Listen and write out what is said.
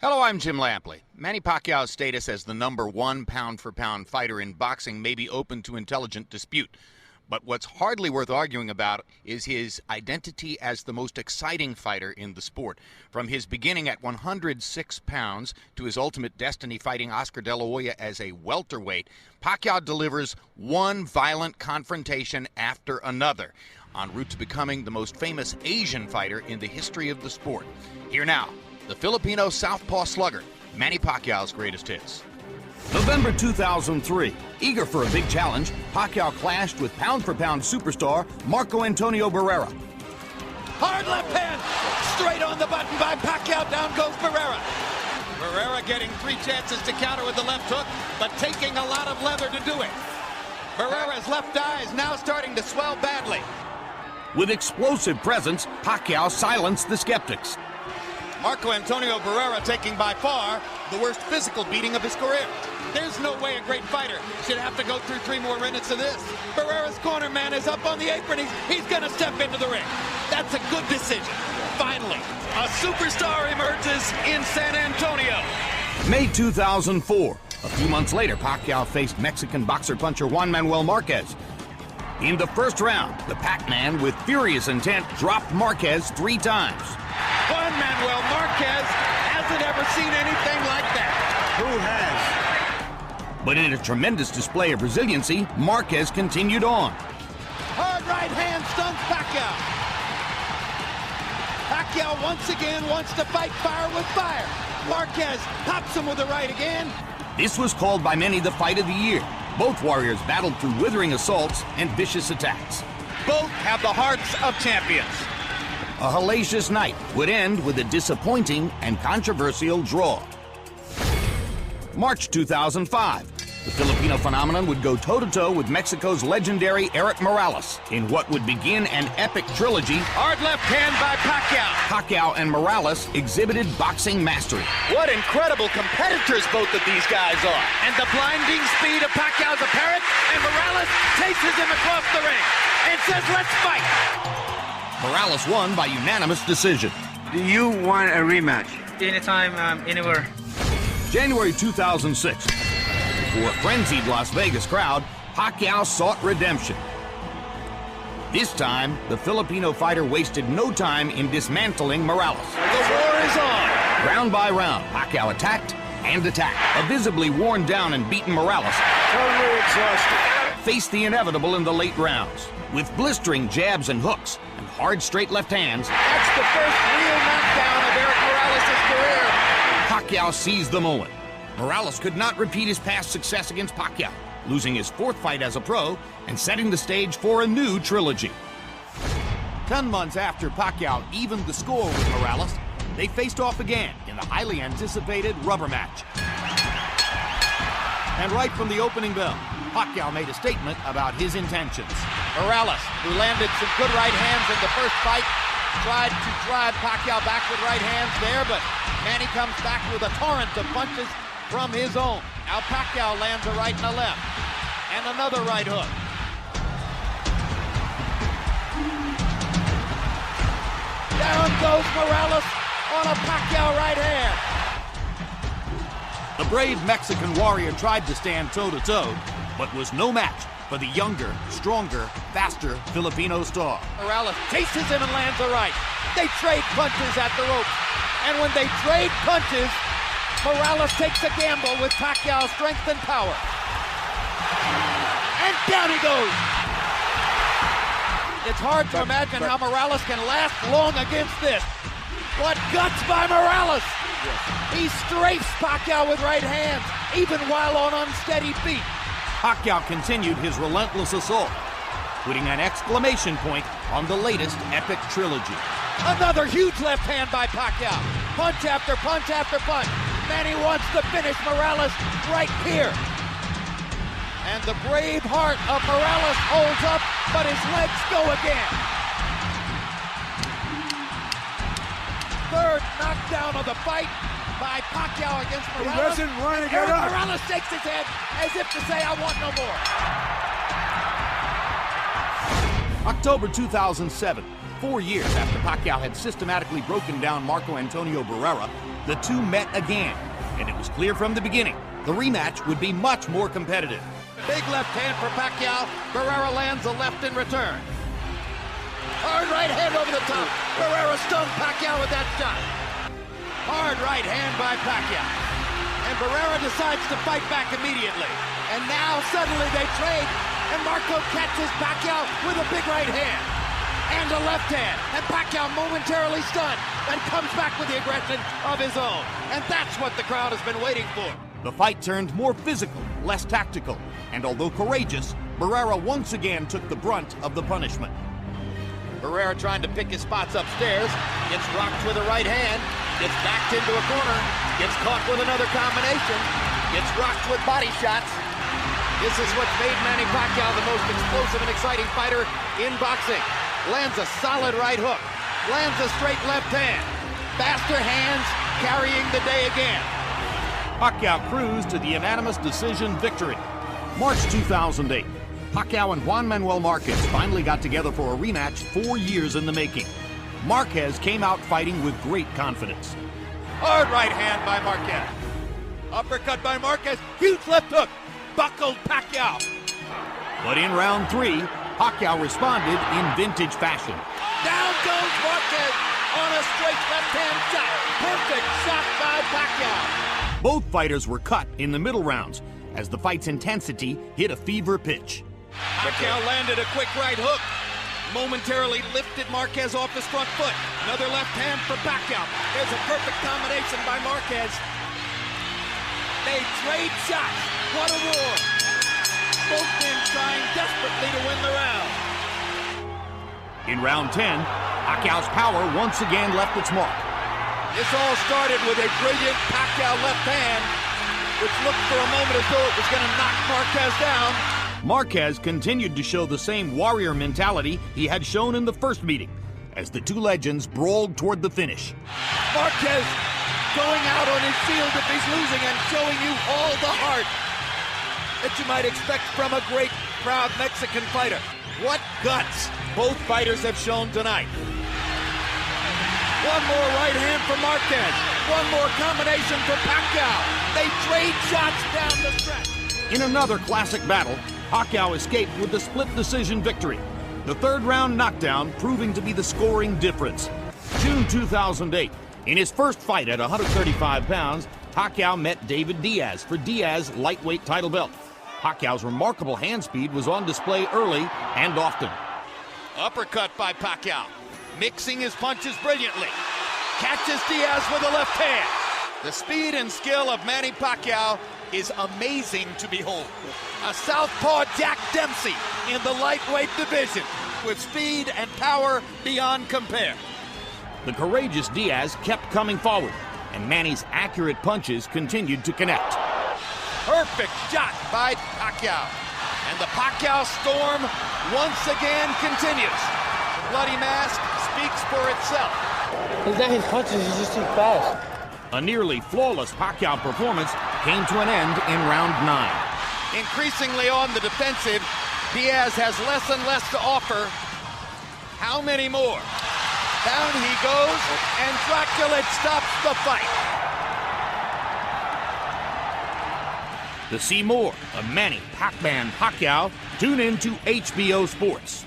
Hello, I'm Jim Lampley. Manny Pacquiao's status as the #1 pound-for-pound fighter in boxing may be open to intelligent dispute. But what's hardly worth arguing about is his identity as the most exciting fighter in the sport. From his beginning at 106 pounds to his ultimate destiny fighting Oscar de la Hoya as a welterweight, Pacquiao delivers one violent confrontation after another, en route to becoming the most famous Asian fighter in the history of the sport. Here now, the Filipino southpaw slugger, Manny Pacquiao's greatest hits. November 2003. Eager for a big challenge, Pacquiao clashed with pound-for-pound superstar Marco Antonio Barrera. Hard left hand, straight on the button by Pacquiao, down goes Barrera. Barrera getting 3 chances to counter with the left hook, but taking a lot of leather to do it. Barrera's left eye is now starting to swell badly. With explosive presence, Pacquiao silenced the skeptics. Marco Antonio Barrera taking by far the worst physical beating of his career. There's no way a great fighter should have to go through 3 more minutes of this. Barrera's corner man is up on the apron. He's going to step into the ring. That's a good decision. Finally, a superstar emerges in San Antonio. May 2004. A few months later, Pacquiao faced Mexican boxer-puncher Juan Manuel Marquez. In the first round, the Pac-Man, with furious intent, dropped Marquez 3 times. Juan Manuel Marquez hasn't ever seen anything like that. Who has? But in a tremendous display of resiliency, Marquez continued on. Hard right hand stuns Pacquiao. Pacquiao once again wants to fight fire with fire. Marquez pops him with the right again. This was called by many the fight of the year. Both warriors battled through withering assaults and vicious attacks. Both have the hearts of champions. A hellacious night would end with a disappointing and controversial draw. March 2005. The Filipino phenomenon would go toe-to-toe with Mexico's legendary Erik Morales in what would begin an epic trilogy. Hard left hand by Pacquiao. Pacquiao and Morales exhibited boxing mastery. What incredible competitors both of these guys are. And the blinding speed of Pacquiao's apparent, and Morales chases him across the ring and says, "Let's fight." Morales won by unanimous decision. Do you want a rematch? Anytime, anywhere. January 2006. For a frenzied Las Vegas crowd, Pacquiao sought redemption. This time, the Filipino fighter wasted no time in dismantling Morales. The war is on. Round by round, Pacquiao attacked and attacked. A visibly worn down and beaten Morales Totally exhausted. faced the inevitable in the late rounds. With blistering jabs and hooks and hard straight left hands, That's the first real knockdown of Erik Morales' career. Pacquiao seized the moment. Morales could not repeat his past success against Pacquiao, losing his 4th fight as a pro and setting the stage for a new trilogy. 10 months after Pacquiao evened the score with Morales, they faced off again in the highly anticipated rubber match. And right from the opening bell, Pacquiao made a statement about his intentions. Morales, who landed some good right hands in the first fight, tried to drive Pacquiao back with right hands there, but Manny comes back with a torrent of punches from his own. Now Pacquiao lands a right and a left, and another right hook. Down goes Morales on a Pacquiao right hand. The brave Mexican warrior tried to stand toe-to-toe, but was no match for the younger, stronger, faster Filipino star. Morales chases him and lands a right. They trade punches at the ropes, and when they trade punches, Morales takes a gamble with Pacquiao's strength and power. And down he goes. It's hard to imagine how Morales can last long against this. What guts by Morales! He strafes Pacquiao with right hands, even while on unsteady feet. Pacquiao continued his relentless assault, putting an exclamation point on the latest epic trilogy. Another huge left hand by Pacquiao. Punch after punch after punch. Manny wants to finish Morales right here. And the brave heart of Morales holds up, but his legs go again. 3rd knockdown of the fight by Pacquiao against Morales. He doesn't want to get Erik up. Morales shakes his head as if to say, "I want no more." October 2007. 4 years after Pacquiao had systematically broken down Marco Antonio Barrera, the two met again, and it was clear from the beginning the rematch would be much more competitive. Big left hand for Pacquiao. Barrera lands a left in return. Hard right hand over the top. Barrera stunned Pacquiao with that shot. Hard right hand by Pacquiao. And Barrera decides to fight back immediately. And now suddenly they trade, and Marco catches Pacquiao with a big right hand and a left hand. And Pacquiao momentarily stunned and comes back with the aggression of his own. And that's what the crowd has been waiting for. The fight turned more physical, less tactical, and although courageous, Barrera once again took the brunt of the punishment. Barrera trying to pick his spots upstairs, gets rocked with a right hand, gets backed into a corner, gets caught with another combination, gets rocked with body shots. This is what's made Manny Pacquiao the most explosive and exciting fighter in boxing. Lands a solid right hook, lands a straight left hand. Faster hands carrying the day again. Pacquiao cruised to the unanimous decision victory. March 2008, Pacquiao and Juan Manuel Marquez finally got together for a rematch 4 years in the making. Marquez came out fighting with great confidence. Hard right hand by Marquez. Uppercut by Marquez, huge left hook, buckled Pacquiao. But in round 3, Pacquiao responded in vintage fashion. Down goes Marquez on a straight left hand shot. Perfect shot by Pacquiao. Both fighters were cut in the middle rounds as the fight's intensity hit a fever pitch. Pacquiao landed a quick right hook. Momentarily lifted Marquez off his front foot. Another left hand for Pacquiao. There's a perfect combination by Marquez. They trade shots. What a war. Both men trying desperately to win the round. In round 10, Pacquiao's power once again left its mark. This all started with a brilliant Pacquiao left hand, which looked for a moment as though it was going to knock Marquez down. Marquez continued to show the same warrior mentality he had shown in the first meeting, as the two legends brawled toward the finish. Marquez going out on his shield if he's losing and showing you all the heart that you might expect from a great, proud Mexican fighter. What guts both fighters have shown tonight. One more right hand for Marquez. One more combination for Pacquiao. They trade shots down the stretch. In another classic battle, Pacquiao escaped with the split decision victory. The third round knockdown proving to be the scoring difference. June 2008, in his first fight at 135 pounds, Pacquiao met David Diaz for Diaz's lightweight title belt. Pacquiao's remarkable hand speed was on display early and often. Uppercut by Pacquiao. Mixing his punches brilliantly. Catches Diaz with a left hand. The speed and skill of Manny Pacquiao is amazing to behold. A southpaw Jack Dempsey in the lightweight division with speed and power beyond compare. The courageous Diaz kept coming forward, and Manny's accurate punches continued to connect. Perfect shot by Pacquiao. And the Pacquiao storm once again continues. Bloody mask speaks for itself. It's not his punches, he's just too fast. A nearly flawless Pacquiao performance came to an end in round 9. Increasingly on the defensive, Diaz has less and less to offer. How many more? Down he goes, and Dracula stops the fight. To see more of Manny "Pac-Man" Pacquiao, tune in to HBO Sports.